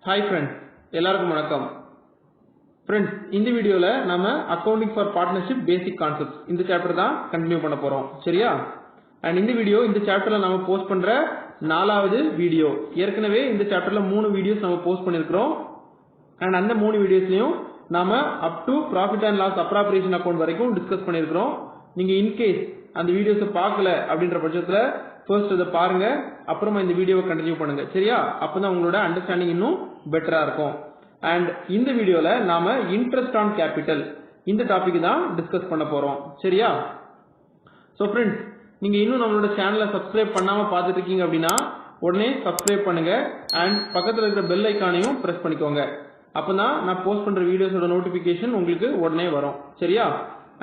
Hi friends, எல்லாருக்கும் வணக்கம். Friends, இந்த வீடியோல நாம Accounting for Partnership Basic Concepts இந்த சாப்டர் தான் கண்டினியூ பண்ண போறோம். சரியா? And இந்த வீடியோ இந்த சாப்டர்ல நாம போஸ்ட் பண்ற நாலாவது வீடியோ. ஏற்கனவே இந்த சாப்டர்ல 3 வீடியோஸ் நாம போஸ்ட் பண்ணிருக்கோம். And அந்த 3 வீடியோஸ்லயும் நாம up to profit and loss appropriation account வரைக்கும் டிஸ்கஸ் பண்ணிருக்கோம். நீங்க in case அந்த வீடியோஸை பார்க்கல அப்படின்ற பட்சத்துல ஃபர்ஸ்ட் இத பாருங்க, அப்புறமா இந்த வீடியோவை கண்டினியூ பண்ணுங்க. சரியா? அப்பதான் உங்களோட அண்டர்ஸ்டாண்டிங் இன்னும் பெட்டரா இருக்கும். அண்ட் இந்த வீடியோல நாம இன்ட்ரெஸ்ட் ஆன் கேபிட்டல் இந்த டாபிக் தான் டிஸ்கஸ் பண்ண போறோம். சரியா? சோ ஃப்ரெண்ட்ஸ், நீங்க இன்னும் நம்மளோட சேனலை சப்ஸ்கிரைப் பண்ணாம பார்த்துட்டு இருக்கீங்க அப்படின்னா உடனே சப்ஸ்கிரைப் பண்ணுங்க அண்ட் பக்கத்துல இருக்கிற பெல் ஐகானையும் பிரஸ் பண்ணிக்கோங்க. அப்பதான் நான் போஸ்ட் பண்ற வீடியோஸோட நோட்டிபிகேஷன் உங்களுக்கு உடனே வரும். சரியா?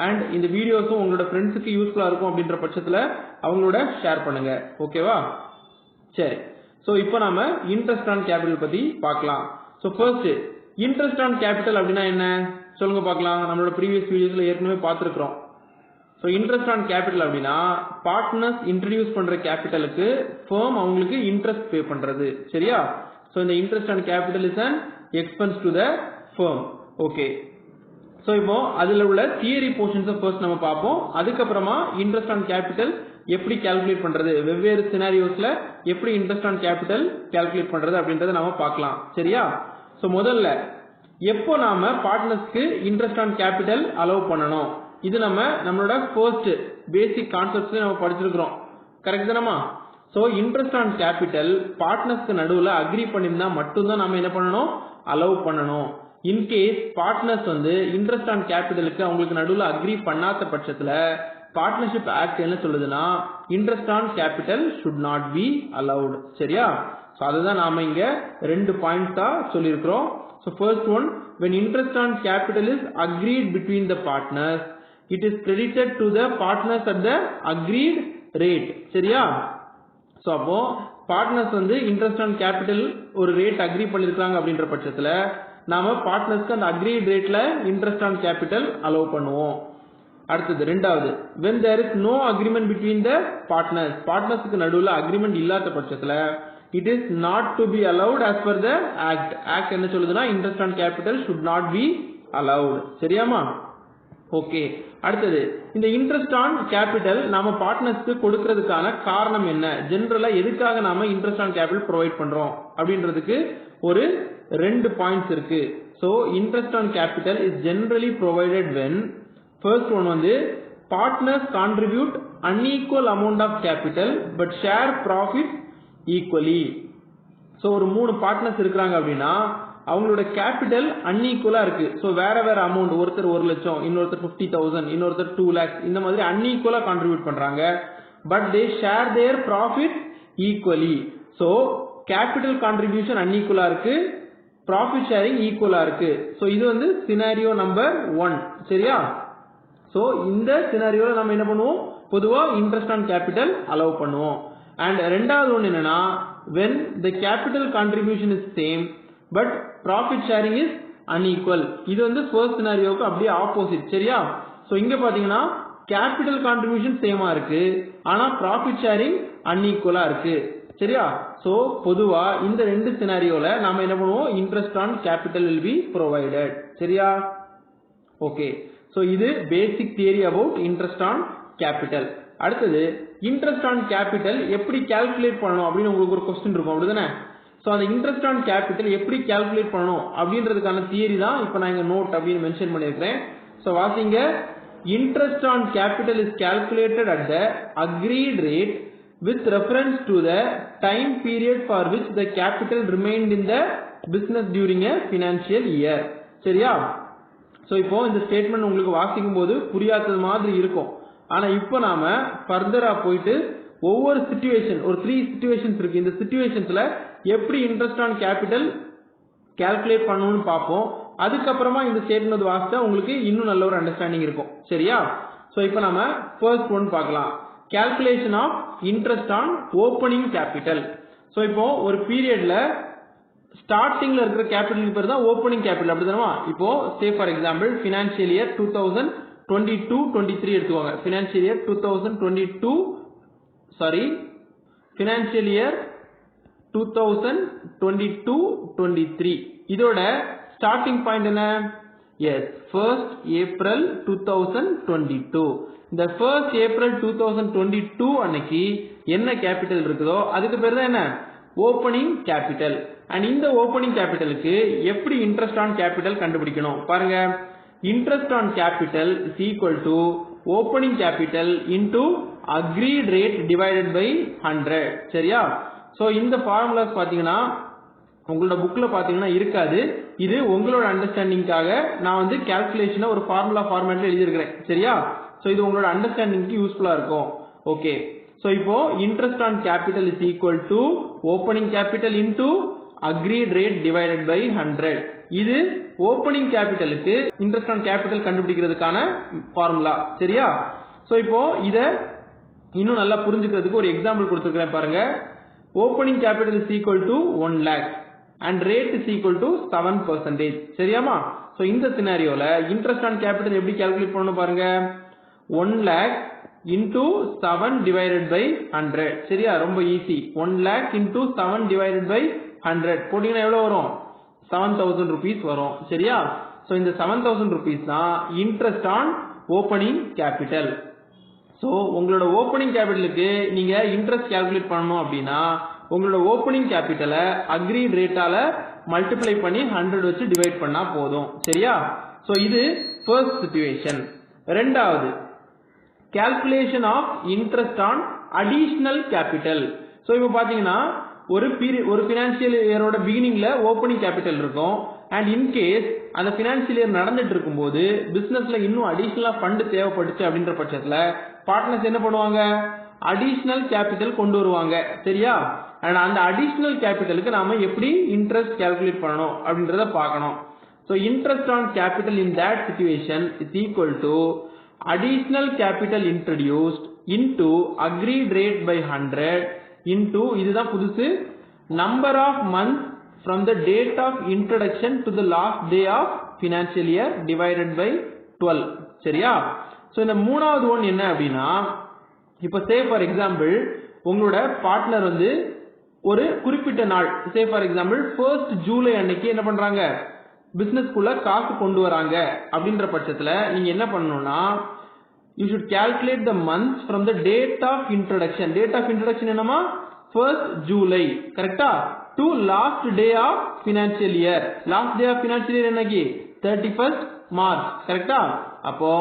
அண்ட் இந்த வீடியோஸும் உங்களோட ஃப்ரெண்ட்ஸுக்கு யூஸ்ஃபுல்லா இருக்கும் அப்படின்ற பட்சத்துல அவங்களோட ஷேர் பண்ணுங்க. ஓகேவா? சரி, சோ இப்போ நாம இன்ட்ரெஸ்ட் ஆன் கேபிட்டல் பத்தி பார்க்கலாம். So first, interest on capital அப்படின்னா என்ன சொல்லுங்க பார்க்கலாம். நம்மளோட ப்ரீவியஸ் வீடியோஸ்ல ஏற்கனவே பார்த்திருக்கிறோம். சோ இன்ட்ரெஸ்ட் ஆன் கேபிட்டல் அப்படின்னா பார்ட்னர்ஸ் இன்ட்ரோடியூஸ் பண்ற கேபிட்டலுக்கு ஃபர்ம் அவங்களுக்கு இன்ட்ரெஸ்ட் பே பண்றது. சரியா? சோ இந்த interest on capital is an expense to the firm. Okay, so இப்போ அதுல உள்ள தியரி போர்ஷன்ஸ் ஃபர்ஸ்ட் நம்ம பார்ப்போம். அதுக்கப்புறமா இன்ட்ரெஸ்ட் ஆன் கேபிட்டல் எப்படி கால்குலேட் பண்றது, வெவ்வேறு சினாரியோஸ்ல எப்படி இன்ட்ரெஸ்ட் ஆன் கேபிட்டல் கால்குலேட் பண்றது அப்படின்றத நாம பார்க்கலாம். சரியா? சோ முதல்ல எப்போ நாம பார்ட்னர்ஸ்க்கு இன்ட்ரெஸ்ட் ஆன் கேபிட்டல் அலோவ் பண்ணணும், இது நம்மளோட ஃபர்ஸ்ட் பேசிக் கான்செப்ட்ஸ்ல நம்ம படிச்சிருக்கிறோம். கரெக்ட் தானமா? சோ இன்ட்ரெஸ்ட் ஆன் கேபிட்டல் பார்ட்னர்ஸ்க்கு நடுவுல அக்ரி பண்ணிருந்தா மட்டும்தான் நாம என்ன பண்ணணும், அலோவ் பண்ணணும். இன்கேஸ் பார்ட்னர்ஸ் இன்ட்ரெஸ்ட் ஆன் கேபிட்டலுக்கு அவங்களுக்கு நடுவுல அக்ரி பண்ணாத பட்சத்துல பார்ட்னர்ஷிப் ஆக்ட் என்ன சொல்லுதுன்னா interest on capital should not be allowed. சரியா? சோ அதுதான் நாம இங்க ரெண்டு பாயிண்ட்ஸா சொல்லியிருக்கிறோம். So first one, when interest on capital is agreed between the partners, it is credited to the partners at the agreed rate. சரியா? So அப்போ partners interest on capital ஒரு rate agri பண்ணிருக்காங்க அப்படின்ற பட்சத்துல நாம பார்ட்னர்ஸ்க்கு அந்த அக்ரீட் ரேட்ல இன்ட்ரெஸ்ட் ஆன் கேபிட்டல் அலோவ் பண்ணுவோம். அடுத்தது ரெண்டாவது, when there is no agreement between the partners, பார்ட்னர்ஸ்க்கு நடுவுல அக்ரிமெண்ட் இல்லாத பட்சத்துல it is not to be allowed as per the act. Act என்ன சொல்லுதுன்னா interest on capital should not be allowed. சரியாமா? Okay, அடுத்தது இந்த இன்ட்ரெஸ்ட் ஆன் கேபிட்டல் நாம பார்ட்னர்ஸ்க்கு கொடுக்கிறதுக்கான காரணம் என்ன, ஜெனரலா எதுக்காக நாம இன்ட்ரெஸ்ட் ஆன் கேபிட்டல் ப்ரொவைட் பண்றோம் அப்படின்றதுக்கு ஒரு ரெண்டு பாயிண்ட்ஸ் இருக்கு. So interest on capital is generally provided when first one partners contribute unequal amount of capital but share profit equally. So ஒரு 3 பார்ட்னர்ஸ் இருக்காங்க அப்படின்னா அவங்களோட கேபிட்டல் அன்ஈக்குவலா இருக்கு. சோ வேற வேற அமௌண்ட், ஒருத்தர் 1 லட்சம், இன்னொருத்தர் 50,000, இன்னொருத்தர் 2 lakhs, இந்த மாதிரி அன்ஈக்குவலா கான்ட்ரிபியூட் பண்றாங்க. But they share their profit equally. So capital contribution அன்ஈக்குவலா இருக்கு, ப்ராஃபிட் ஷேரிங் ஈக்குவலா இருக்கு. சோ இது சினாரியோ நம்பர் 1. சரியா? சோ இந்த சினாரியோல நம்ம என்ன பண்ணுவோம், பொதுவா இன்ட்ரெஸ்ட் ஆன் கேபிட்டல் அலோவ் பண்ணுவோம். அண்ட் ரெண்டாவது ஒன்னு என்னன்னா when the capital contribution is same but profit sharing is unequal. இது ஃபர்ஸ்ட் சினாரியோக்கு அப்படியே ஆப்போசிட். சரியா? சோ இங்க பாத்தீங்கன்னா கேபிட்டல் கான்ட்ரிபியூஷன் சேமா இருக்கு, ஆனா ப்ராஃபிட் ஷேரிங் அன்ஈக்குவலா இருக்கு. சரியா? சோ பொதுவா இந்த ரெண்டு சினாரியோல நாம என்ன பண்ணுவோம், interest on capital will be provided. சரியா? ஓகே, சோ இது பேசிக் theory about interest on capital. அடுத்தது இன்ட்ரெஸ்ட் ஆன் கேபிட்டல் எப்படி கால்குலேட் பண்ணணும் அப்படின்னு உங்களுக்கு ஒரு क्वेश्चन இருக்கும், அப்படிதானே? சோ அந்த இன்ட்ரெஸ்ட் ஆன் கேபிட்டல் எப்படி கால்குலேட் பண்ணணும் அப்படின்றதுக்கான தியரி தான் இப்போ நான் இங்க நோட் அப்படின்னு மென்ஷன் பண்ணிருக்கேன். சோ வாசிங்க, interest on capital is calculated at the agreed rate with reference to the time period for which the capital remained in the business during a financial year. சரியா? So இப்போ இந்த statement உங்களுக்கு வாசிக்கும் போது புரியாதது மாதிரி இருக்கும். ஆனா இப்போ நாம ஃபர்தரா போயிட்டு ஒவ்வொரு சிச்சுவேஷன், ஒரு 3 சிச்சுவேஷன்ஸ் இருக்கு, இந்த சிச்சுவேஷன்ஸ்ல எப்படி இன்ட்ரெஸ்ட் ஆன் கேபிட்டல் கால்குலேட் பண்ணணும்னு பார்ப்போம். அதுக்கப்புறமா இந்த ஸ்டேட்மெண்ட் வாசிச்சா உங்களுக்கு இன்னும் நல்ல ஒரு அண்டர்ஸ்டாண்டிங் இருக்கும். சரியா? சோ இப்போ நாம ஃபர்ஸ்ட் ஒன் பார்க்கலாம், calculation of interest on opening capital. So இப்போ ஒரு பீரியட்ல ஸ்டார்டிங்ல இருக்கிற கேபிட்டல் பேர் தான் ஓப்பனிங் கேபிட்டல், அப்படிதானமா? இப்போ say for example financial year 2022-23 எடுத்துக்கோங்க. ஃபினான்ஷியல் இயர் 2022 ஃபினான்ஷியல் இயர் 2022-23 இதோட ஸ்டார்டிங் பாயிண்ட் என்ன? Yes 1st April 2022. இந்த 1st April 2022 அன்னைக்கு என்ன கேபிட்டல் இருக்குதோ அதுக்கு பேர் தான் என்ன? Opening capital. அண்ட் இந்த ஓப்பனிங் கேபிட்டலுக்கு எப்படி இன்ட்ரெஸ்ட் ஆன் கேபிட்டல் கண்டுபிடிக்கணும் பாருங்க. Interest on capital is equal to opening capital into agreed rate divided by 100. சரியா? சோ இந்த ஃபார்முலாஸ் பாத்தீங்கன்னா உங்களோட புக்ல பாத்தீங்கன்னா இருக்காது. இது உங்களோட அண்டர்ஸ்டாண்டிங்காக நான் வந்து கால்குலேஷனை ஒரு ஃபார்முலா ஃபார்மேட்ல எழுதியிருக்கிறேன். சரியா? சோ இது உங்களோட அண்டர்ஸ்டாண்டிங்க்கு யூஸ்ஃபுல்லா இருக்கும். ஓகே. சோ இப்போ interest on capital is equal to opening capital into agreed rate divided by 100. இது ஓப்பனிங் கேபிட்டலுக்கு இன்ட்ரெஸ்ட் ஆன் கேபிட்டல் கண்டுபிடிக்கிறதுக்கான ஃபார்முலா. சரியா? சோ இப்போ இத இன்னும் நல்லா புரிஞ்சுக்கிறதுக்கு ஒரு எக்ஸாம்பிள் கொடுத்திருக்கேன் பாருங்க. Opening capital is equal to 1 lakh and rate is equal to 7%. சரியாமா? சோ இந்த சினாரியோல இன்ட்ரெஸ்ட் ஆன் கேபிட்டல் எப்படி கால்குலேட் பண்ணணும் பாருங்க. 1 lakh into 7 divided by 100. சரியா? ரொம்ப easy. 1 lakh into 7 divided by 100 போட்டீங்கன்னா எவ்வளவு வரும்? 7000 rupees வரும். சரியா? சோ இந்த 7000 rupees தான் interest on opening capital. So உங்களோட ஓப்பனிங் கேபிட்டலுக்கு நீங்க இன்ட்ரெஸ்ட் கால்குலேட் பண்ணணும் அப்படின்னா உங்களோட ஓப்பனிங் கேபிட்டல அக்ரீட் ரேட்டால மல்டிப்ளை பண்ணி 100 வச்சு டிவைட் பண்ணா போதும். சரியா? சோ இது ஃபர்ஸ்ட் சிச்சுவேஷன். ரெண்டாவது calculation of interest on additional capital. So இப்போ பாத்தீங்கன்னா ஒரு பினான்சியல் இயரோட பிகினிங்ல ஓப்பனிங் கேபிட்டல் இருக்கும். அண்ட் இன்கேஸ் அந்த பினான்சியல் இயர் நடந்துட்டு இருக்கும்போது பிசினஸ்ல இன்னும் அடிஷனலா ஃபண்ட் தேவைப்பட்டுச்சு அப்படின்ற பட்சத்துல பார்ட்னர்ஸ் என்ன பண்ணுவாங்க? அடிஷனல் கேபிட்டல் கொண்டு வருவாங்க. சரியா? அண்ட் அந்த அடிஷனல் கேபிட்டலுக்கு நாம எப்படி இன்ட்ரெஸ்ட் கால்குலேட் பண்ணணும் அப்படின்றத பார்க்கணும். So interest on capital in that situation is equal to additional capital introduced into agreed rate by 100 into இதுதான் புதுசு number of months from the date of introduction to the last day of financial year divided by 12. சரியா? So இந்த மூணாவது one என்ன அப்படின்னா இப்ப சே for example உங்களோட partner வந்து ஒரு குறிப்பிட்ட நாள் சே ஃபார் எக்ஸாம்பிள் 1st July அன்னைக்கு என்ன பண்றாங்க? பிசினஸ்க்குள்ள காசு கொண்டு வராங்க அப்படின்ற பட்சத்துல நீங்க என்ன பண்ணணும்னா you should calculate the months from the date of introduction. Date of introduction என்னமா? 1st July. கரெக்டா? to last day of financial year. Last day of financial year என்னைக்கு? 31st March. கரெக்டா? அப்போ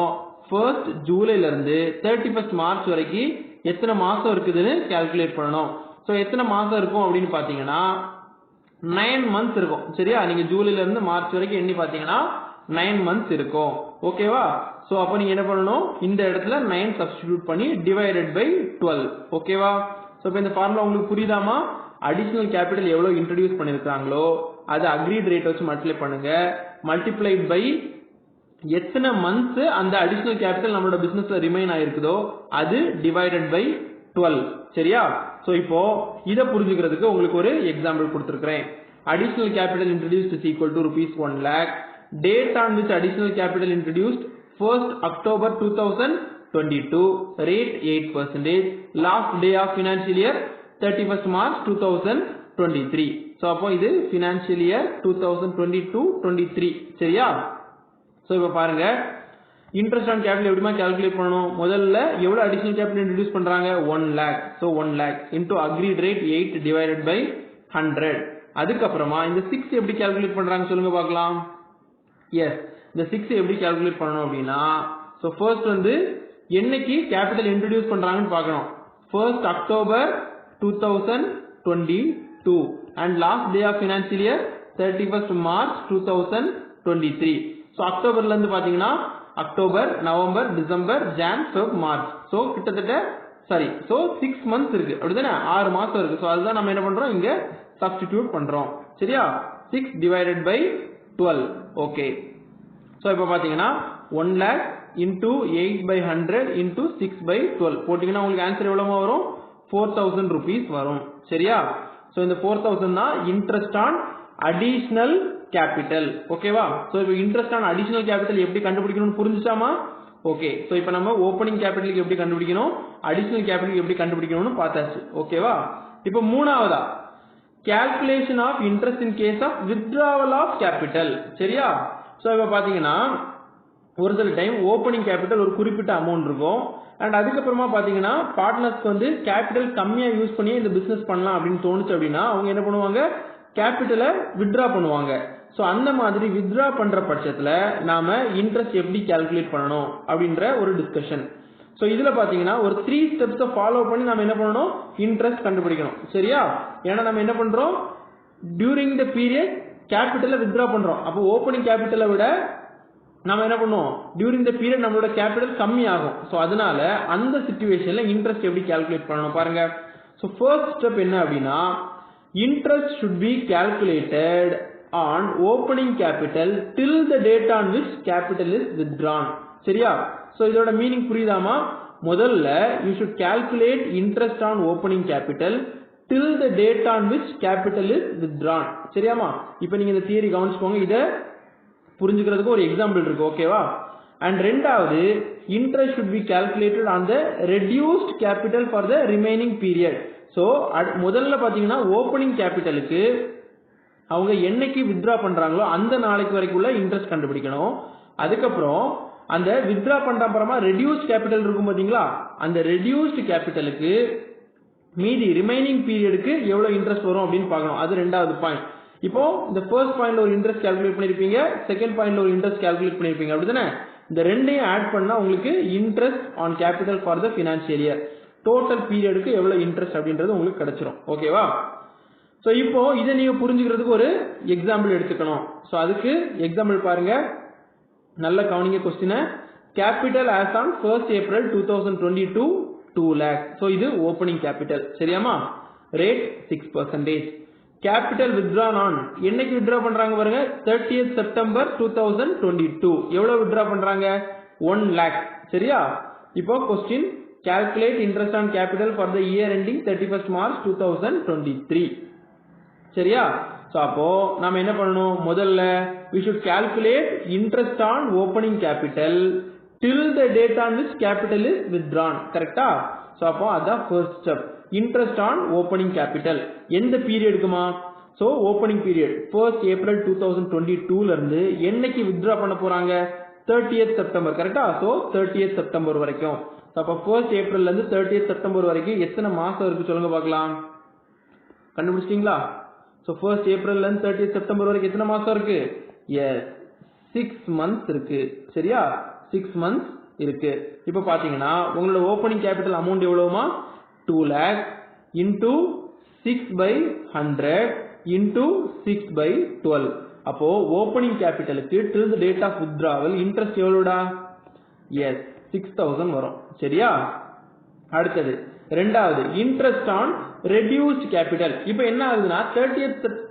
1st Julyல இருந்து 31st March வரைக்கும் எத்தனை மாசம் இருக்குதுன்னு கால்குலேட் பண்ணணும். சோ எத்தனை மாசம் இருக்கும் அப்படின்னு பாத்தீங்கன்னா 9 months இருக்கும். சரியா? நீங்க ஜூலைல இருந்து மார்ச் வரைக்கும் எண்ணி பாத்தீங்கன்னா 9 months இருக்கும். ஓகேவா? சோ அப்ப நீங்க என்ன பண்ணணும்? இந்த இடத்துல 9 சப்ஸ்டிடியூட் பண்ணி டிவைடட் பை 12. ஓகேவா? சோ இப்போ இந்த ஃபார்முலா உங்களுக்கு புரியுதாமா? அடிஷனல் கேபிட்டல் எவ்வளவு இன்ட்ரோடியூஸ் பண்ணிருக்காங்களோ அது அக்ரீட் ரேட் வச்சு மல்டிப்ளை பண்ணுங்க. மல்டிப்ளைட் பை எத்தனை மந்த்ஸ் அந்த அடிஷனல் கேபிட்டல் நம்மளோட பிசினஸ்ல ரிமைன் ஆயிருக்குதோ அது டிவைடட் பை 12. சரியா? சோ இப்போ இத புரிஞ்சுக்கிறதுக்கு உங்களுக்கு ஒரு எக்ஸாம்பிள் கொடுத்திருக்கேன். Additional capital introduced is equal to rupees 1 lakh. Date on which additional capital introduced 1st October 2022. Rate 8%. Last day of financial year 31st March 2023. So அப்போ இது financial year 2022-23. சரியா? சோ இப்போ பாருங்க இன்ட்ரெஸ்ட் ஆன் கேபிட்டல் எப்படிமா calculate பண்ணணும்? முதல்ல எவ்வளவு additional capital introduce பண்றாங்க? 1 lakh. So 1 lakh into agreed rate 8 divided by 100. அதுக்கப்புறமா இந்த 6 எப்படி கால்குலேட் பண்றாங்க சொல்லுங்க பார்க்கலாம். எஸ் இந்த 6 எப்படி கால்குலேட் பண்ணணும் அப்படின்னா சோ ஃபர்ஸ்ட் வந்து என்னைக்கு கேபிட்டல் இன்ட்ரோடியூஸ் பண்றாங்கன்னு பார்க்கணும். 1st October 2022 and last day of financial year 31st March 2023. So அக்டோபர்ல இருந்து பாத்தீங்கன்னா October, November, December, John, Feb, March. So கிட்டத்தட்ட சோ 6 months இருக்கு. அப்படிதானே? 6 மாசம் இருக்கு. சோ அதுதான் நம்ம என்ன பண்றோம்? இங்க சப்ஸ்டிடியூட் பண்றோம். சரியா? 6 divided by 12. ஓகே. சோ இப்போ பாத்தீங்கன்னா 1 lakh into 8 by 100 into 6 by 12 போட்டீங்கன்னா உங்களுக்கு ஆன்சர் எவ்வளவு வரும்? 4000 rupees வரும். சரியா? சோ இந்த 4000 தான் இன்ட்ரெஸ்ட் ஆன் அடிஷனல் கேபிட்டல். ஓகேவா? சோ இப்போ இன்ட்ரெஸ்ட் ஆன் அடிஷனல் கேபிட்டல் எப்படி கண்டுபிடிக்கணும்னு புரிஞ்சுச்சாமா? ஓகே. சோ இப்போ நம்ம ஓப்பனிங் கேபிட்டலுக்கு எப்படி கண்டுபிடிக்கணும், அடிஷனல் கேபிட்டலுக்கு எப்படி கண்டுபிடிக்கணும்னு பார்த்தாச்சு. ஓகேவா? இப்போ மூணாவதா calculation of interest in case of withdrawal of capital. சரியா? சோ இப்ப பாத்தீங்கன்னா ஒரு சில டைம் ஓப்பனிங் கேபிட்டல் ஒரு குறிப்பிட்ட அமௌண்ட் இருக்கும் அண்ட் அதுக்கப்புறமா பாத்தீங்கன்னா பார்ட்னர்ஸ்க்கு வந்து கேபிட்டல் கம்மியா யூஸ் பண்ணி இந்த பிசினஸ் பண்ணலாம் அப்படின்னு தோணுச்சு அப்படின்னா அவங்க என்ன பண்ணுவாங்க, கேபிட்டலை வித்ட்ரா பண்ணுவாங்க. ஸோ அந்த மாதிரி வித்ட்ரா பண்ற பட்சத்துல நாம இன்ட்ரெஸ்ட் எப்படி கால்குலேட் பண்ணணும் அப்படின்ற ஒரு டிஸ்கஷன். ஸோ இதுல பாத்தீங்கன்னா ஒரு 3 ஸ்டெப்ஸை ஃபாலோ பண்ணி நம்ம என்ன பண்ணணும், இன்ட்ரெஸ்ட் கண்டுபிடிக்கணும். சரியா? ஏன்னா நம்ம என்ன பண்றோம், டியூரிங் த பீரியட் கேபிட்டலை வித்ட்ரா பண்றோம். அப்போ ஓப்பனிங் கேபிட்டலை விட நம்ம என்ன பண்ணுவோம், டியூரிங் த பீரியட் நம்மளோட கேபிட்டல் கம்மி ஆகும். ஸோ அதனால அந்த சிச்சுவேஷன்ல இன்ட்ரெஸ்ட் எப்படி கால்குலேட் பண்ணணும் பாருங்க. ஸோ ஃபர்ஸ்ட் ஸ்டெப் என்ன அப்படின்னா, interest should be calculated on opening capital till the date on which capital is withdrawn. சரியா? சோ இதோட மீனிங் புரியுதாமா? முதல்ல you should calculate interest on opening capital till the date on which capital is withdrawn. சரியாமா? இப்போ நீங்க இந்த theory கவனிச்சுக்கோங்க, இத புரிஞ்சுக்கிறதுக்கு ஒரு எக்ஸாம்பிள் இருக்கு. ஓகேவா? அண்ட் ரெண்டாவது, interest should be calculated on the reduced capital for the remaining period. So முதல்ல பாத்தீங்கன்னா ஓப்பனிங் கேபிட்டலுக்கு அவங்க என்னைக்கு வித்ட்ரா பண்றாங்களோ அந்த நாளைக்கு வரைக்குள்ள இன்ட்ரெஸ்ட் கண்டுபிடிக்கணும். அதுக்கப்புறம் அந்த வித்ட்ரா பண்ற அப்புறமா ரெடியூஸ்ட் கேபிட்டல் இருக்கும் பாத்தீங்களா, அந்த ரெடியூஸ்ட் கேபிட்டலுக்கு மீதி ரிமைனிங் பீரியடுக்கு எவ்வளவு இன்ட்ரெஸ்ட் வரும் அப்படின்னு பார்க்கணும். அது ரெண்டாவது பாயிண்ட். இப்போ இந்த ஃபர்ஸ்ட் பாயிண்ட்ல ஒரு இன்ட்ரெஸ்ட் கால்குலேட் பண்ணிருப்பீங்க, செகண்ட் பாயிண்ட்ல ஒரு இன்ட்ரெஸ்ட் கால்குலேட் பண்ணிருப்பீங்க, அப்படிதானே? இந்த ரெண்டையும் ஆட் பண்ணா உங்களுக்கு interest on capital for the financial year total பீரியடுக்கு எவ்வளவு இன்ட்ரெஸ்ட் அப்படின்றது உங்களுக்கு கிடைச்சிரும். ஓகேவா? சோ இப்போ இதை நீங்க புரிஞ்சுக்கிறதுக்கு ஒரு எக்ஸாம்பிள் எடுத்துக்கணும். சோ அதுக்கு எக்ஸாம்பிள் பாருங்க, நல்ல கவனிங்க கொஸ்டினை. Capital as on 1st April 2022 2 lakh. So இது ஓப்பனிங் கேபிட்டல். சரியாமா? ரேட் 6%. கேபிட்டல் withdrawn on என்னைக்கு வித்ட்ரா பண்றாங்க பாருங்க, 30th September 2022. எவ்வளவு வித்ட்ரா பண்றாங்க, 1 lakh. சரியா? இப்போ question, calculate interest on capital for the year ending 31st March 2023. சரியா? சோ அப்போ நாம என்ன பண்ணணும், முதல்ல we should calculate interest on opening capital till the date on which capital is withdrawn. கரெக்ட்டா? சோ அப்போ அதான் first step. interest on opening capital எந்த பீரியடுக்குமா, so opening period 1st April 2022 ல இருந்து என்னைக்கு வித்ட்ரா பண்ண போறாங்க, 30th September. கரெக்ட்டா? சோ 30th September வரைக்கும். அப்ப 1st April ல இருந்து 30th September வரைக்கும் எத்தனை மாசம் இருக்கு சொல்லுங்க பார்க்கலாம். கண்டுபிடிச்சிட்டீங்களா? சோ 1st April ல இருந்து 30th September வரைக்கும் எத்தனை மாசம் இருக்கு? எஸ், 6 months இருக்கு. சரியா? 6 months இருக்கு. இப்போ பாத்தீங்கன்னா உங்களோட ஓப்பனிங் கேபிட்டல் அமௌண்ட் எவ்வளவுமா, 2 lakh into 6/100 into 6/12. அப்போ ஓப்பனிங் கேபிட்டலுக்கு till the date of withdrawal interest எவ்வளவுடா? எஸ், 6000 வரும். சரியா? அடுத்தது ரெண்டாவது, இன்ட்ரெஸ்ட் ஆன் ரெடியூஸ்ட் கேபிட்டல். இப்போ என்ன ஆகுதுன்னா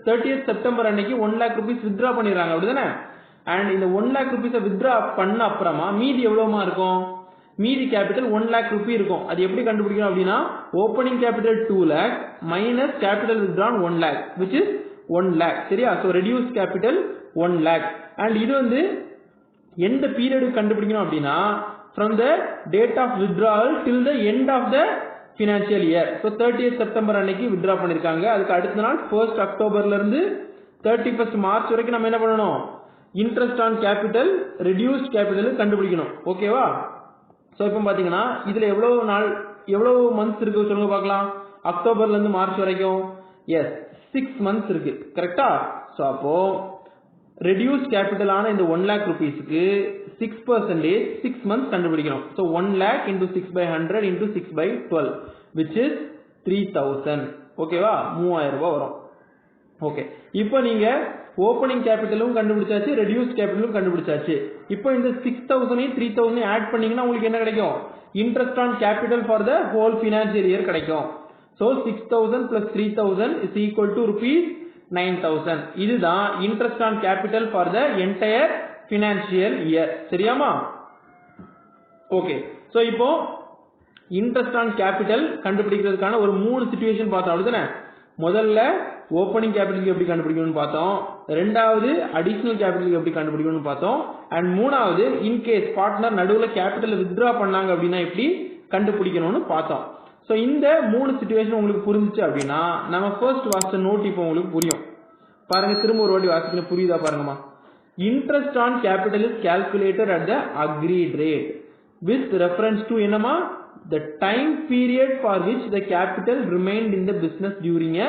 30th September அன்னைக்கு 1 lakh rupees வித்ட்ரா பண்ணிடுறாங்க, அப்படிதானே? அண்ட் இந்த 1 lakh rupees வித்ட்ரா பண்ண அப்புறமா மீதி எவ்வளவுமா இருக்கும், மீதி கேபிட்டல் 1 lakh rupee இருக்கும். அது எப்படி கண்டுபிடிக்கணும் அப்படின்னா, opening capital 2 lakh minus capital withdrawn 1 lakh which is 1 lakh. சரியா? So reduced capital 1 lakh. And இது வந்து எந்த பீரியட் கண்டுபிடிக்கணும் அப்படின்னா, from the date of withdrawal till the end of the financial year. so 30th September அன்னைக்கு withdraw பண்ணிருக்காங்க, அதுக்கு அடுத்த நாள் 1st October ல இருந்து 31st March வரைக்கும் நம்ம என்ன பண்ணணும், interest on capital reduced capital கண்டுபிடிக்கணும். ஓகேவா? சோ இப்போ பாத்தீங்கன்னா இதுல எவ்வளவு மந்த்ஸ் இருக்கு சொல்லுங்க பார்க்கலாம். அக்டோபர்ல இருந்து மார்ச் வரைக்கும் எஸ் 6 months இருக்கு. கரெக்ட்டா? சோ அப்போ ரெடியூஸ்ட் கேபிட்டல் ஆன இந்த 1 lakh rupeesக்கு 6% 6 months கண்டுபிடிக்கணும். So 1 lakh into 6/100 into 6/12 which is 3000. ஓகேவா? 3000 ரூபாய் வரும். ஓகே, இப்போ நீங்க ஓப்பனிங் கேபிட்டலும் கண்டுபிடிச்சாச்சு, ரெடியூஸ்ட் கேபிட்டலும் கண்டுபிடிச்சாச்சு. இப்போ இந்த 6000 3000 ஆட் பண்ணீங்கன்னா உங்களுக்கு என்ன கிடைக்கும், interest on capital for the whole financial year கிடைக்கும். So 6000 plus 3000 is equal to rupees 9000. இதுதான் interest on capital for the entire financial year. சரியாமா? ஓகே, சோ இப்போ இன்ட்ரெஸ்ட் ஆன் கேபிட்டல் கண்டுபிடிக்கிறதுக்கான ஒரு 3 சிச்சுவேஷன் பார்த்தோம், அப்படிதானே? முதல்ல ஓப்பனிங் கேபிட்டலுக்கு எப்படி கண்டுபிடிக்கணும்னு பார்த்தோம், ரெண்டாவது அடிஷனல் கேபிட்டலுக்கு எப்படி கண்டுபிடிக்கணும்னு பார்த்தோம், அண்ட் மூணாவது இன்கேஸ் பார்ட்னர் நடுவுல கேபிட்டல் வித்ட்ரா பண்ணாங்க அப்படின்னா எப்படி கண்டுபிடிக்கணும்னு பார்த்தோம். ஸோ இந்த 3 சிச்சுவேஷன் உங்களுக்கு புரிஞ்சிச்சு அப்படின்னா நம்ம ஃபர்ஸ்ட் வாசிச்ச நோட் இப்போ உங்களுக்கு புரியும். பாருங்க, திரும்ப ஒரு வாட்டி வாசிக்கணும், புரியுதா பாருங்கம்மா. Interest on capital is calculated at the agreed rate with reference to என்னமா the time period for which the capital remained in the business during a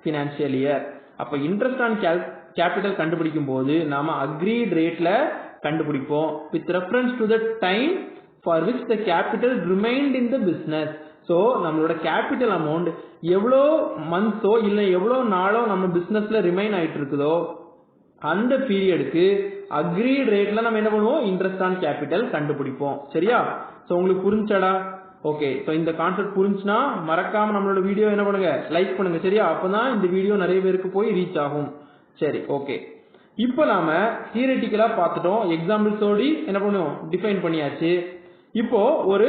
financial year. அப்ப interest on capital கண்டுபிடிக்கும் போது நாம agreed rateல கண்டுபிடிப்போம் with reference to the time for which the capital remained in the business. so நம்மளோட capital amount எவ்வளோ மந்த்ஸோ இல்ல எவ்வளோ நாளோ நம்ம பிசினஸ்ல ரிமைன் ஆயிட்டு இருக்குதோ அந்த பீரியடுக்கு agreed rateல நம்ம என்ன பண்ணுவோம், interest on capital கண்டுபிடிப்போம். சரியா? சோ உங்களுக்கு புரிஞ்சாடா? ஓகே, ஸோ இந்த கான்செப்ட் புரிஞ்சுன்னா மறக்காம நம்மளோட வீடியோ என்ன பண்ணுங்க, லைக் பண்ணுங்க. சரியா? அப்பதான் இந்த வீடியோ நிறைய பேருக்கு போய் ரீச் ஆகும். சரி, ஓகே. இப்போ நாம தியரிட்டிக்கலா பார்த்துட்டோம், எக்ஸாம்பிள்ஸோடி என்ன பண்ணுவோம், டிஃபைன் பண்ணியாச்சு. இப்போ ஒரு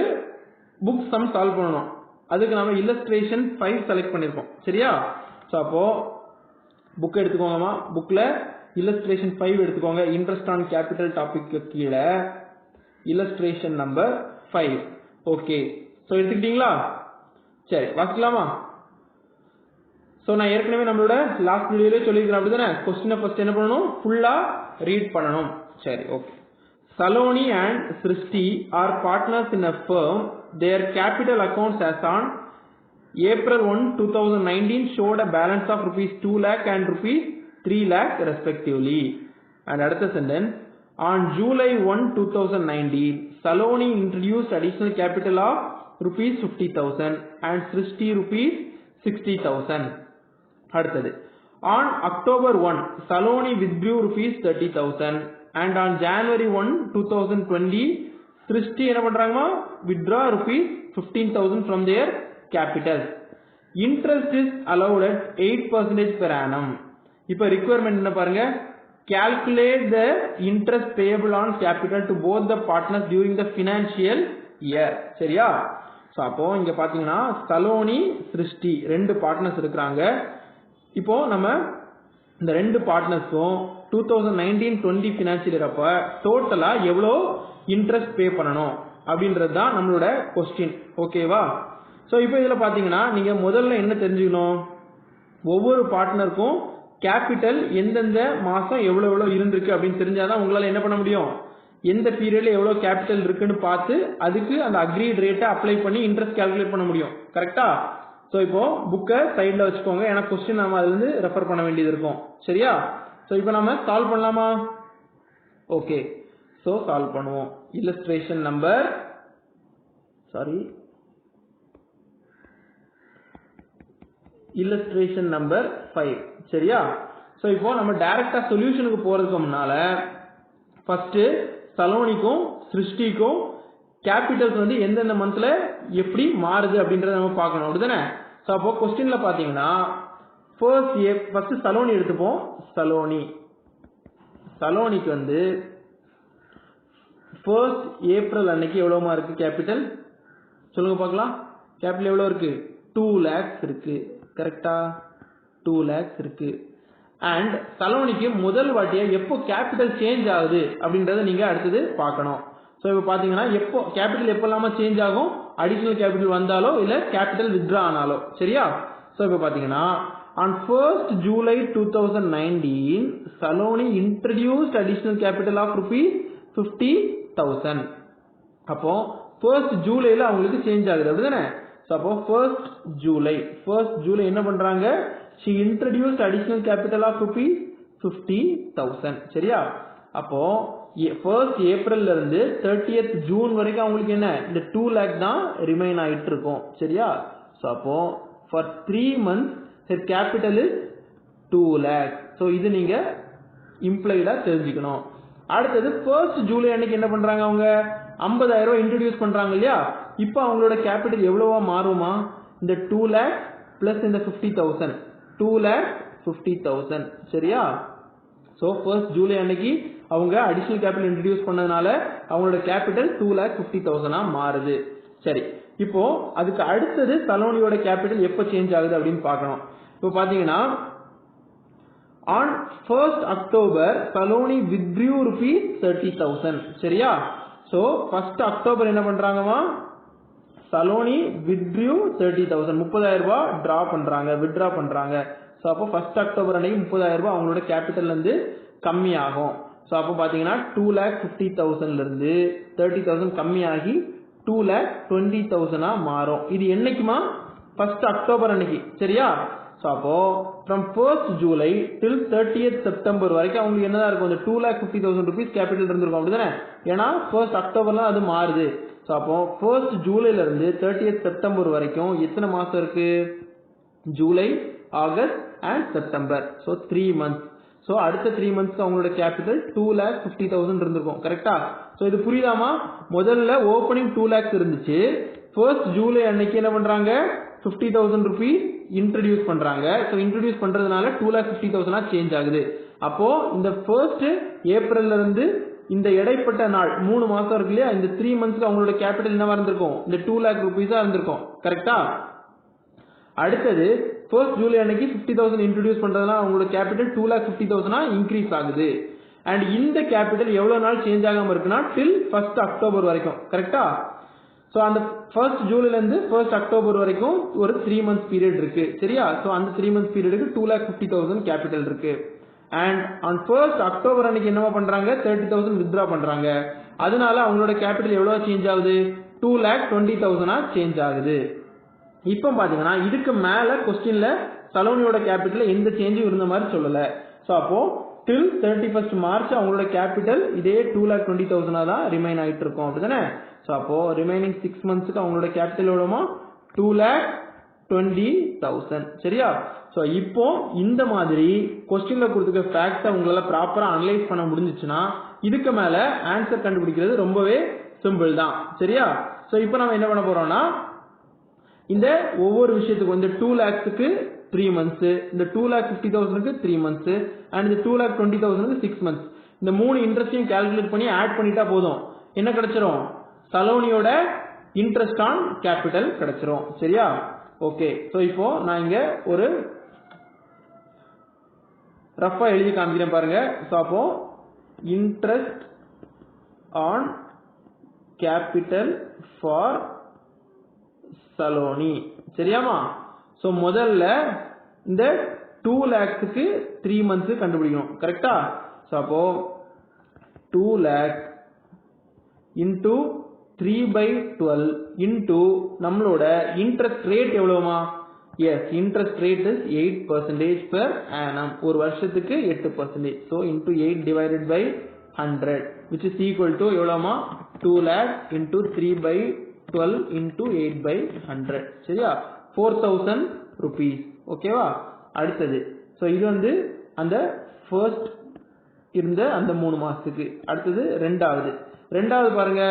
புக் சம் சால்வ் பண்ணணும். அதுக்கு நாம இல்லஸ்ட்ரேஷன் 5 செலக்ட் பண்ணிருக்கோம். சரியா? ஸோ அப்போ புக் எடுத்துக்கோங்கம்மா. புக்ல இல்லஸ்ட்ரேஷன் 5 எடுத்துக்கோங்க. இன்ட்ரெஸ்ட் ஆன் கேபிட்டல் டாபிக் கீழே இல்லஸ்ட்ரேஷன் நம்பர் 5. ஓகே, சோ எடுத்துக்கிட்டீங்களா? சரி, வாசிக்கலாமா? சோ நான் ஏற்கனவே நம்மளோட லாஸ்ட் வீடியோல சொல்லியிருக்கிறேன் அப்படிதானே, கொஸ்டினை ஃபர்ஸ்ட் என்ன பண்ணணும், ஃபுல்லா ரீட் பண்ணணும். சரி, okay. Saloni and Srishti are partners in a firm. Their capital accounts as on April 1, 2019 showed a balance of rupees 2 lakh and rupees 3 lakh respectively. And அடுத்த sentence, on July 1, 2019, Saloni introduced additional capital of rupees 50,000 and Srishti rupees 60,000. அடுத்தது, on October 1, Saloni withdrew rupees 30,000 and on January 1, 2020, Srishti என்ன பண்றாங்கமா, withdraw rupees 15,000 from their capital. Interest is allowed at 8% per annum. இப்ப requirement என்ன பாருங்க, calculate the interest payable on capital to both the partners during the financial year. சரியா? So அப்போ இங்க பாத்தீங்கன்னா சலோனி, சிருஷ்டி ரெண்டு பார்ட்னர்ஸ் இருக்காங்க. இப்போ நம்ம இந்த ரெண்டு பார்ட்னர்ஸும் 2019-20 ஃபினான்ஷியல் இயர் அப்ப டோட்டலா எவ்வளோ இன்ட்ரெஸ்ட் பே பண்ணணும் அப்படின்றது தான் நம்மளோட கொஸ்டின். ஓகேவா? சோ இப்போ இதுல பாத்தீங்கன்னா நீங்க முதல்ல என்ன தெரிஞ்சுக்கணும், ஒவ்வொரு பார்ட்னருக்கும் கேபிட்டல் எந்தெந்த மாசம் எவ்வளவு இருந்திருக்கு அப்படின்னு தெரிஞ்சாதான் உங்களால என்ன பண்ண முடியும், எந்த பீரியட்ல எவ்வளவு கேபிட்டல் இருக்குன்னு பார்த்து அதுக்கு அந்த அக்ரீட் ரேட்டை அப்ளை பண்ணி இன்ட்ரெஸ்ட் கால்குலேட் பண்ண முடியும். கரெக்டா? சோ இப்போ புக்கை சைட்ல வச்சுக்கோங்க, ஏன்னா கொஸ்டின் நாம அதுல இருந்து ரெஃபர் பண்ண வேண்டியது இருக்கும். சரியா? சோ இப்போ நாம சால்வ் பண்ணலாமா? ஓகே, சோ சால்வ் பண்ணுவோம். Illustration number 5. சரியா? சோ இப்போ நம்ம டைரக்டா சொல்யூஷனுக்கு போறதுக்கு முன்னால ஃபர்ஸ்ட் சலோனிக்கும் சிருஷ்டிக்கும் கேபிட்டல்ஸ் வந்து எந்தெந்த மந்த்ல எப்படி மாறுது அப்படின்றத நம்ம பார்க்கணும். அப்படிதானே? சோ அப்போ क्वेश्चनல பாத்தீங்கன்னா ஃபர்ஸ்ட் சலோனி எடுத்துப்போம். சலோனிக்கு வந்து 1st ஏப்ரல் அன்னைக்கு எவ்வளவுமா இருக்கு கேபிட்டல், சொல்லுங்க பார்க்கலாம். கேபிட்டல் எவ்வளவு இருக்கு, 2 lakhs இருக்கு. கரெக்டா? 2 lakhs இருக்கு. அண்ட் சலோனிக்கு முதல் வாட்டியா எப்போ கேபிட்டல் சேஞ்ச் ஆகுது அப்படின்றத நீங்க அடுத்தது பார்க்கணும். சோ இப்போ பாத்தீங்கன்னா எப்போ கேபிட்டல் எப்பெல்லாம சேஞ்ச் ஆகும், அடிஷனல் கேபிட்டல் வந்தாலோ இல்ல கேபிட்டல் வித்ட்ரா ஆனாலோ. சரியா? சோ இப்போ பாத்தீங்கன்னா on 1st July 2019 Saloni introduced additional capital of rupees 50,000. அப்போ 1st ஜூலைல அவங்களுக்கு சேஞ்ச் ஆகுது. அப்படிதானே? சோ அப்போ 1st ஜூலை என்ன பண்றாங்க, she introduced additional capital of rupees 50,000. சரியா? அப்போ 1st ஏப்ரல்ல இருந்து 30th ஜூன் வரைக்கும் அவங்களுக்கு என்ன, இந்த 2 lakh தான் ரிமைன் ஆயிட்டு இருக்கும். சரியா? சோ அப்போ for 3 months her capital is 2 lakh. So இது நீங்க இம்ப்ளைடா தெரிஞ்சுக்கணும். அடுத்தது 1st ஜூலை அன்னைக்கு என்ன பண்றாங்க, அவங்க 50,000 ரூபாய் இன்ட்ரோடியூஸ் பண்றாங்க இல்லையா? இப்போ அவங்களோட கேபிட்டல் எவ்வளவா மாறுமா, இந்த 2 lakh பிளஸ் இந்த 50,000, 2,50,000. சரியா? சோ 1st ஜூலை அன்னைக்கு அவங்க அடிஷனல் கேபிட்டல் இன்ட்ரோடியூஸ் பண்ணதுனால அவங்களோட கேபிட்டல் 2,50,000 மாறுது. சரி, இப்போ அதுக்கு அடுத்தது சலோனியோட கேபிட்டல் எப்ப சேஞ்ச் ஆகுது அப்படின்னு பார்க்கணும். இப்போ பாத்தீங்கன்னா on 1st October Saloni withdrew rupees 30,000. சரியா? சோ 1st அக்டோபர் என்ன பண்றாங்கமா, சலோனி withdrew 30,000 30,000 ரூபாய் டிரா பண்றாங்க withdraw பண்றாங்க. ஸோ அப்போ 1st அக்டோபர் அன்னைக்கு 30,000 ரூபாய் அவங்களோட கேபிட்டல்ல இருந்து கம்மி ஆகும். ஸோ அப்போ பாத்தீங்கன்னா 2,50,000ல இருந்து 30,000 கம்மியாகி 2,20,000 மாறும். இது என்னைக்குமா 1st அக்டோபர் அன்னைக்கு சரியா. ஸோ அப்போ from 1st July till 30th September வரைக்கும் அவங்களுக்கு என்னதான் இருக்கும், இந்த 2,50,000 rupees கேபிட்டல் இருந்திருக்கும் அப்படிதானே. ஏன்னா 1st அக்டோபர்ல அது மாறுது. ஸோ அப்போ 1st ஜூலைல இருந்து 30th செப்டம்பர் வரைக்கும் எத்தனை மாசம் இருக்கு, July August and September. So 3 months. So அடுத்த 3 months அவங்களோட கேபிட்டல் 2,50,000 இருந்திருக்கும் கரெக்டா. ஸோ இது புரியுதாமா, முதல்ல ஓப்பனிங் 2 lakhs இருந்துச்சு. 1st ஜூலை அன்னைக்கு என்ன பண்றாங்க, 50,000 rupees இன்ட்ரடியூஸ் பண்றாங்க. ஸோ இன்ட்ரடியூஸ் பண்றதுனால 2,50,000 சேஞ்ச் ஆகுது. அப்போ இந்த 1st ஏப்ரல்ல இருந்து இந்த இடைப்பட்ட நாள் 3 மாசம் இருக்கு இல்லையா, இந்த 3 monthsக்கு அவங்களோட கேபிட்டல் என்னவா இருந்திருக்கும், இந்த 2 lakh rupees இருந்திருக்கும் கரெக்டா. அடுத்தது 1st ஜூலை அன்னைக்கு 50,000 இன்ட்ரடியூஸ் பண்றதுனால அவங்களோட கேபிட்டல் 2,50,000 இன்க்ரீஸ் ஆகுது. அண்ட் இந்த கேபிட்டல் எவ்வளவு நாள் சேஞ்ச் ஆகாம இருக்குன்னா till 1st அக்டோபர் வரைக்கும் கரெக்டா. ஸோ அந்த 1st ஜூலைல இருந்து 1st அக்டோபர் வரைக்கும் ஒரு 3 months பீரியட் இருக்கு சரியா. ஸோ அந்த 3 months பீரியடுக்கு 2,50,000 கேபிட்டல் இருக்கு. அண்ட் ஆன் 1st அக்டோபர் அன்னைக்கு என்னவா பண்றாங்க, 30,000 withdraw பண்றாங்க. அதனால அவங்களோட கேபிட்டல் எவ்வளவு சேஞ்ச் ஆகுது, 2,20,000 சேஞ்ச் ஆகுது. இப்போ பாத்தீங்கன்னா இதுக்கு மேல கொஸ்டின்ல சலோனியோட கேபிட்டல் எந்த சேஞ்சும் இருந்த மாதிரி சொல்லல. ஸோ அப்போ till 31st மார்ச் அவங்களோட கேபிட்டல் இதே 2,20,000 தான் ரிமைன் ஆயிட்டு இருக்கும் அப்படிதானே. ஸோ அப்போ ரிமைனிங் 6 monthsக்கு அவங்களோட கேபிட்டல் எவ்வளவுமா, 2,20,000 சரியா. ஸோ இப்போ இந்த மாதிரி கொஸ்டின்ல கொடுத்துக்க ஃபேக்ட்ஸை உங்களால ப்ராப்பரா அனலைஸ் பண்ண முடிஞ்சிச்சுன்னா இதுக்கு மேல ஆன்சர் கண்டுபிடிக்கிறது ரொம்பவே சிம்பிள் தான் சரியா. ஸோ இப்போ நம்ம என்ன பண்ண போறோம்னா இந்த ஒவ்வொரு விஷயத்துக்கும் இந்த 2 lakhsக்கு 3 months, இந்த 2,50,000க்கு 3 months அண்ட் இந்த 2,20,000க்கு 6 months, இந்த 3 இன்ட்ரெஸ்டையும் கால்குலேட் பண்ணி ஆட் பண்ணிட்டா போதும், என்ன கிடைச்சிரும், சலோனியோட இன்ட்ரெஸ்ட் ஆன் கேபிட்டல் கிடைச்சிரும் சரியா. ஓகே, ஸோ இப்போ நான் இங்க ஒரு ரஃபா எழுதி காமிக்கிறேன் பாருங்க. ஸோ அப்போ interest on capital for Saloni சரியாமா. ஸோ முதல்ல இந்த 2 lakhsக்கு 3 months கண்டுபிடிக்கணும் கரெக்டா. ஸோ அப்போ 2 lakh இன்டூ 3/12 இன்டூ நம்மளோட இன்ட்ரெஸ்ட் ரேட் எவ்வளவுமா, yes interest rate is 8% per annum, ஒரு வருஷத்துக்கு 8%. So into 8 divided by 100 which is equal to எவ்வளவுமா, 2 lakh இன்டூ 3/12 இன்டூ 8/100 சரியா, 4,000 rupees ஓகேவா. அடுத்தது ஸோ இது வந்து அந்த ஃபர்ஸ்ட் இருந்த அந்த 3 மாசத்துக்கு. அடுத்தது ரெண்டாவது பாருங்க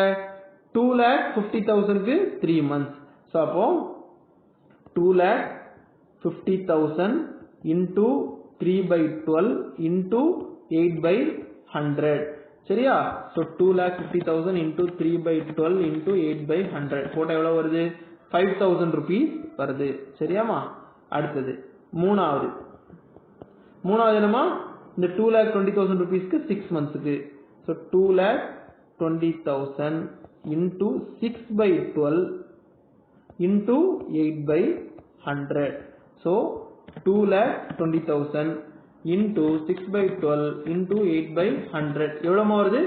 2,50,000க்கு 3 months. ஸோ அப்போ 2,50,000 இன்டூ 3/12 இன்டூ 8/100 சரியா. ஸோ 2,50,000 இன்டூ 3/12 இன்டூ 8/100 போட்டா எவ்வளவு வருது, 5,000 rupees வருது சரியாமா. அடுத்தது மூணாவது என்னமா, இந்த 2,20,000 rupeesக்கு 6 monthsக்கு. So 2,20,000 into 6/12 into 8/100. So 2,20,000 into 6/12 into 8/100 எவ்வளவு வருது,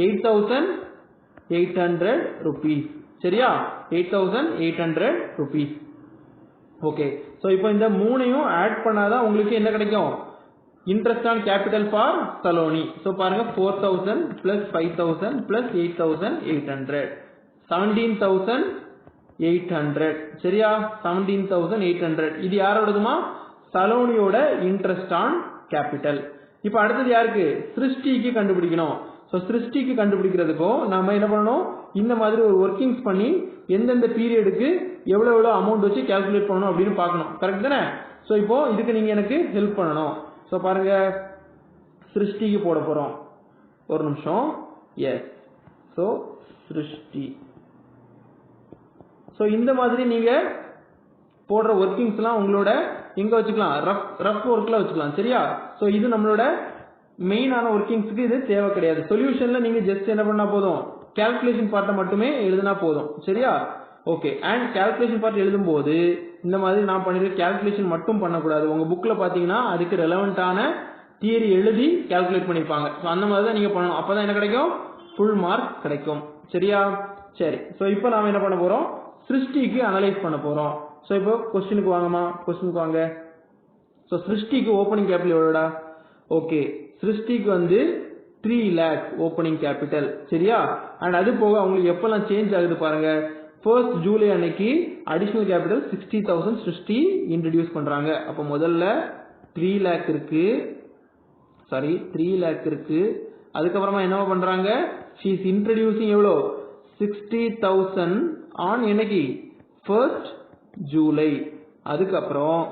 8,800 rupees சரியா, 8,800 rupees. ஓகே, ஸோ இப்போ இந்த மூணையும் ஆட் பண்ணாதான் உங்களுக்கு என்ன கிடைக்கும், interest on capital for Saloni. So பாருங்க 4,000 பிளஸ் 5,000 பிளஸ் 8,800 17,800 சரியா, 17,800. இது யாரோடதுமா, சலோனியோட இன்ட்ரெஸ்ட் ஆன் கேபிட்டல். இப்போ அடுத்தது யாருக்கு, சிருஷ்டிக்கு கண்டுபிடிக்கணும். ஸோ சிருஷ்டிக்கு கண்டுபிடிக்கிறதுக்கும் நாம என்ன பண்ணணும், இந்த மாதிரி ஒரு ஒர்க்கிங்ஸ் பண்ணி எந்தெந்த பீரியடுக்கு எவ்வளவு அமௌண்ட் வச்சு கால்குலேட் பண்ணணும் அப்படின்னு பார்க்கணும் கரெக்ட் தானே. ஸோ இப்போ இதுக்கு நீங்க எனக்கு ஹெல்ப் பண்ணணும். ஸோ பாருங்க சிருஷ்டிக்கு போட போறோம், ஒரு நிமிஷம். எஸ், ஸோ சிருஷ்டி. ஸோ இந்த மாதிரி நீங்க போடுற ஒர்க்கிங்ஸ்லாம் உங்களோட எங்க வச்சுக்கலாம், ரஃப் ஒர்க்ல வச்சுக்கலாம் சரியா. ஸோ இது நம்மளோட மெயினான ஒர்க்கிங்ஸ்க்கு இது தேவை கிடையாது. சொல்யூஷன்ல நீங்க ஜஸ்ட் என்ன பண்ணா போதும், கால்குலேஷன் பார்ட்டை மட்டுமே எழுதினா போதும் சரியா. ஓகே. அண்ட் கால்குலேஷன் பார்ட் எழுதும்போது இந்த மாதிரி நான் பண்ணிருக்க கால்குலேஷன் மட்டும் பண்ணக்கூடாது. உங்க புக்ல பாத்தீங்கன்னா அதுக்கு ரெலவெண்டான தியரி எழுதி கால்குலேட் பண்ணிருப்பாங்க. ஸோ அந்த மாதிரி தான் நீங்க பண்ணணும். அப்பதான் என்ன கிடைக்கும்? ஃபுல் மார்க் கிடைக்கும். சரியா? சரி. ஸோ இப்போ நாம என்ன பண்ண போறோம்? சிருஷ்டிக்கு அனலைஸ் பண்ண போறோம். ஸோ இப்போ கொஸ்டினுக்கு வாங்கம்மா, கொஸ்டினுக்கு வாங்க. ஸோ சிருஷ்டிக்கு ஓப்பனிங் கேபிட்டல் எவ்வளோடா? ஓகே, சிருஷ்டிக்கு வந்து 3 lakhs ஓப்பனிங் கேபிட்டல். சரியா? அண்ட் அது போக அவங்களுக்கு எப்பெல்லாம் சேஞ்ச் ஆகுது பாருங்க. 1st ஜூலை அன்னைக்கு அடிஷனல் கேபிட்டல் 60,000 சிருஷ்டி இன்ட்ரடியூஸ் பண்றாங்க. அப்ப முதல்ல 3 lakh இருக்கு, 3 lakh இருக்கு. அதுக்கப்புறமா என்ன பண்றாங்க? she is introducing எவ்வளோ? 60,000 on என்னைக்கு? 1st ஜூலை. அதுக்கப்புறம்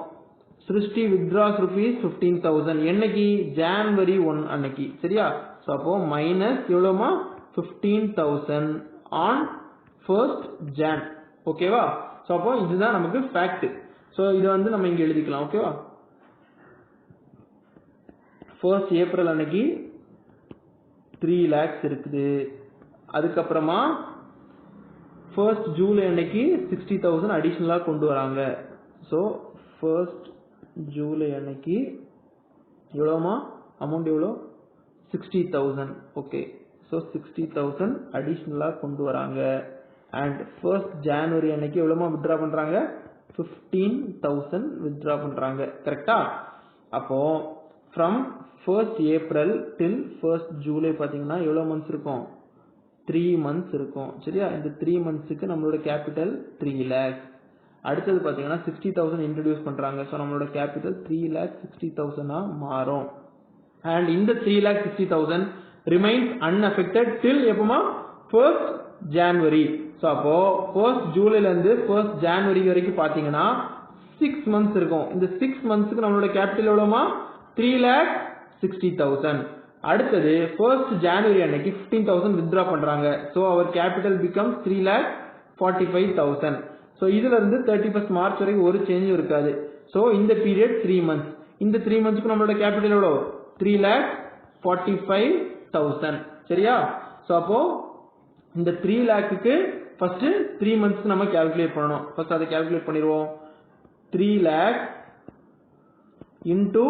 சிருஷ்டி withdraws rupees 15,000 என்னைக்கு? January 1 அன்னைக்கு. சரியா? சோ அப்போ மைனஸ் எவ்வளோமா? 15,000 on 1st Jan. ஓகேவா? சோ அப்போ இதுதான் நமக்கு ஃபேக்ட். சோ இது வந்து நம்ம இங்க எழுதிக்கலாம். ஓகேவா? 1st April அன்னைக்கு 3 lakhs இருக்குது. அதுக்கப்புறமா 1st July அன்னைக்கு 60,000 அடிஷனலா கொண்டு வராங்க. சோ 1st July அன்னைக்கு எவ்வளோமா? அமௌண்ட் எவ்வளோ? 60,000. ஓகே. ஸோ 60,000 அடிஷ்னலா கொண்டு வராங்க. அண்ட் 1st January அன்னைக்கு எவ்வளோமா வித்ட்ரா பண்றாங்க? 15,000 வித்ட்ரா பண்றாங்க. கரெக்டா? அப்போ from 1st April till 1st July பாத்தீங்கன்னா எவ்வளோ மந்த்ஸ் இருக்கும்? 3 months இருக்கும். சரியா? இந்த 3 monthsக்கு நம்மளோட கேபிட்டல் 3 lakhs. அடுத்தது பாத்தீங்கன்னா 60,000 இன்ட்ரோடியூஸ் பண்றாங்க. ஸோ நம்மளோட கேபிட்டல் 3,60,000 மாறும். அண்ட் இந்த 3,60,000 ரிமைன்ஸ் அன்அஃபெக்டட் டில் எப்பமா? 1st January. ஸோ அப்போ 1st ஜூலைல இருந்து 1st January வரைக்கும் பாத்தீங்கன்னா 6 months இருக்கும். இந்த 6 monthsக்கு நம்மளோட கேபிட்டல் எவ்வளோமா? 3,60,000. அடுத்தது 1st January அன்னைக்கு 15,000 வித்ட்ரா பண்றாங்க. ஸோ அவர் கேபிட்டல் பிகம்ஸ் 3,45,000. ஸோ இதுல இருந்து 31st March வரைக்கும் ஒரு சேஞ்சும் இருக்காது. ஸோ இந்த பீரியட் 3 months. இந்த 3 monthsக்கு நம்மளோட கேபிட்டல் எவ்வளோ? 3,45,000. சரியா? ஸோ அப்போ இந்த 3 lakhக்கு ஃபர்ஸ்ட் 3 months நம்ம கால்குலேட் பண்ணணும். ஃபர்ஸ்ட் அதை கால்குலேட் பண்ணிடுவோம். 3 lakh into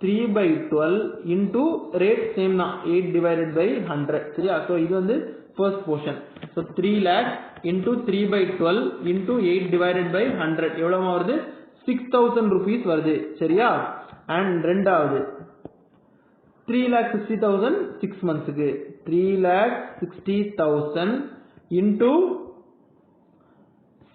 3/12 into rate same தான் 8/100. சரியா? ஸோ இது வந்து first portion. So 3 lakh into 3/12 into 8/100 எவ்வளவு வருது? 6,000 rupees வருது. சரியா? அண்ட் ரெண்டாவது 3,60,000 6 monthsக்கு 3,60,000 into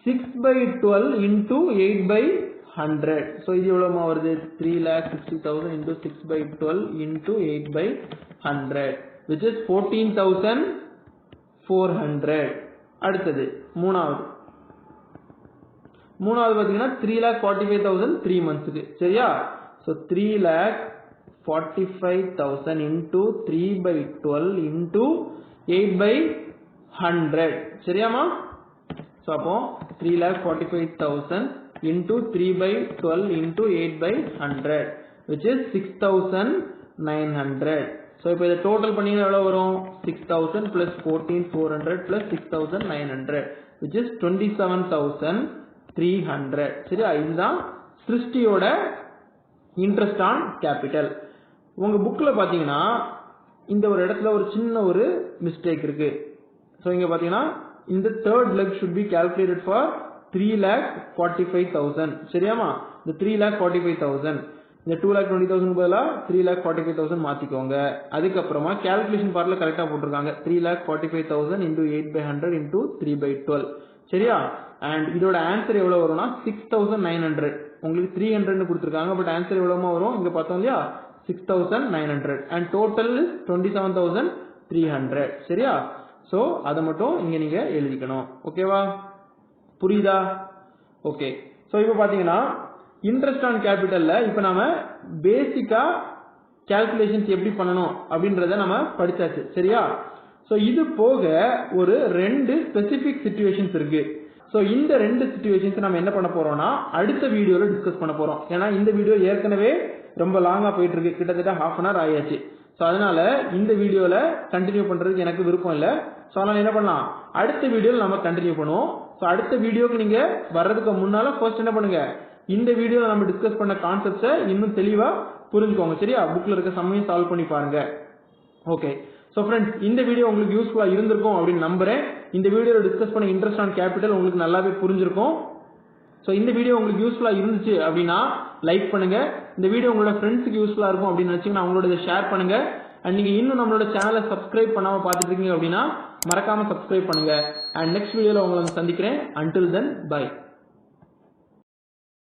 6/12 into 8/100. ஸோ இது எவ்வளவு வருது? 3,60,000 into 6/12 into 8/100 which is 14,400. அடுத்தது மூணாவது பாத்தீங்கன்னா 3,45,000 3 monthsக்கு. சரியா? So 3,45,000 into 3/12 into 8/100. சரியாமா? ஸோ அப்போ 3,45,000 into 3/12 into 8/100 which is 6,900. So இப்போ இதை டோட்டல் பண்ணீங்கன்னா எவ்வளோ வரும்? 6,000 plus 14,400 plus 6,900 which is 27,300. சரியா? இதுதான் சிருஷ்டியோட இன்ட்ரெஸ்ட் ஆன் கேபிட்டல். உங்க புக்ல பாத்தீங்கன்னா இந்த ஒரு இடத்துல ஒரு சின்ன ஒரு மிஸ்டேக் இருக்கு. ஸோ இங்க பாத்தீங்கன்னா இந்த third leg should be calculated for 3,45,000. சரியாமா? இந்த 3,45,000 இந்த 2,20,000 பதிலா 3,45,000 மாத்திக்கோங்க. அதுக்கப்புறமா கால்குலேஷன் பார்ட்ல கரெக்டா போட்டிருக்காங்க 3,45,000 into 8/100 into 3/12. சரியா? அண்ட் இதோட ஆன்சர் எவ்வளவு வரும்னா 6,900. உங்களுக்கு 300 கொடுத்திருக்காங்க, பட் ஆன்சர் எவ்வளவுமா வரும்? இங்க பார்த்தோம் இல்லையா? 6,900 and total is 27,300. சரியா? சோ அதை மட்டும் இங்க நீங்க எழுதிக்கணும். ஓகேவா? புரியுதா? ஓகே. சோ இப்போ பாத்தீங்கன்னா இன்ட்ரெஸ்ட் ஆன் கேபிட்டல்ல இப்போ நாம பேசிக்கா கால்குலேஷன்ஸ் எப்படி பண்ணணும் அப்படின்றத நம்ம படிச்சாச்சு. சரியா? சோ இது போக ஒரு 2 ஸ்பெசிபிக் சிச்சுவேஷன்ஸ் இருக்கு. சோ இந்த 2 சிச்சுவேஷன்ஸ் நம்ம என்ன பண்ண போறோம்னா அடுத்த வீடியோல டிஸ்கஸ் பண்ண போறோம். ஏன்னா இந்த வீடியோ ஏற்கனவே ரொம்ப லாங்கா போயிட்டு இருக்கு, கிட்டத்தட்ட ½ an hour ஆயாச்சு. சோ அதனால இந்த வீடியோல கண்டினியூ பண்றதுக்கு எனக்கு விருப்பம் இல்ல. சோ அதனால என்ன பண்ணலாம்? அடுத்த வீடியோல நம்ம கண்டினியூ பண்ணுவோம். ஸோ அடுத்த வீடியோக்கு நீங்க வர்றதுக்கு முன்னால ஃபர்ஸ்ட் என்ன பண்ணுங்க, இந்த வீடியோல நம்ம டிஸ்கஸ் பண்ண கான்செப்ட்ஸை இன்னும் தெளிவா புரிஞ்சுக்கோங்க. சரியா? புக்ல இருக்க சம்மையும் சால்வ் பண்ணி பாருங்க. ஓகே. ஸோ ஃப்ரெண்ட்ஸ், இந்த வீடியோ உங்களுக்கு யூஸ்ஃபுல்லா இருந்திருக்கும் அப்படின்னு நம்புறேன். இந்த வீடியோல டிஸ்கஸ் பண்ண இன்ட்ரெஸ்ட் ஆன் கேபிட்டல் உங்களுக்கு நல்லாவே புரிஞ்சிருக்கும். ஸோ இந்த வீடியோ உங்களுக்கு யூஸ்ஃபுல்லா இருந்துச்சு அப்படின்னா லைக் பண்ணுங்க. இந்த வீடியோ உங்களோட ஃப்ரெண்ட்ஸுக்கு யூஸ்ஃபுல்லா இருக்கும் அப்படின்னு நினைச்சீங்கன்னா அவங்களோட இதை ஷேர் பண்ணுங்க. அண்ட் நீங்க இன்னும் நம்மளோட சேனலை சப்ஸ்கிரைப் பண்ணாம பார்த்துட்டு இருக்கீங்க அப்படின்னா மறக்காம சப்ஸ்கிரைப் பண்ணுங்க. அண்ட் நெக்ஸ்ட் வீடியோல உங்களை சந்திக்கிறேன். Until then by.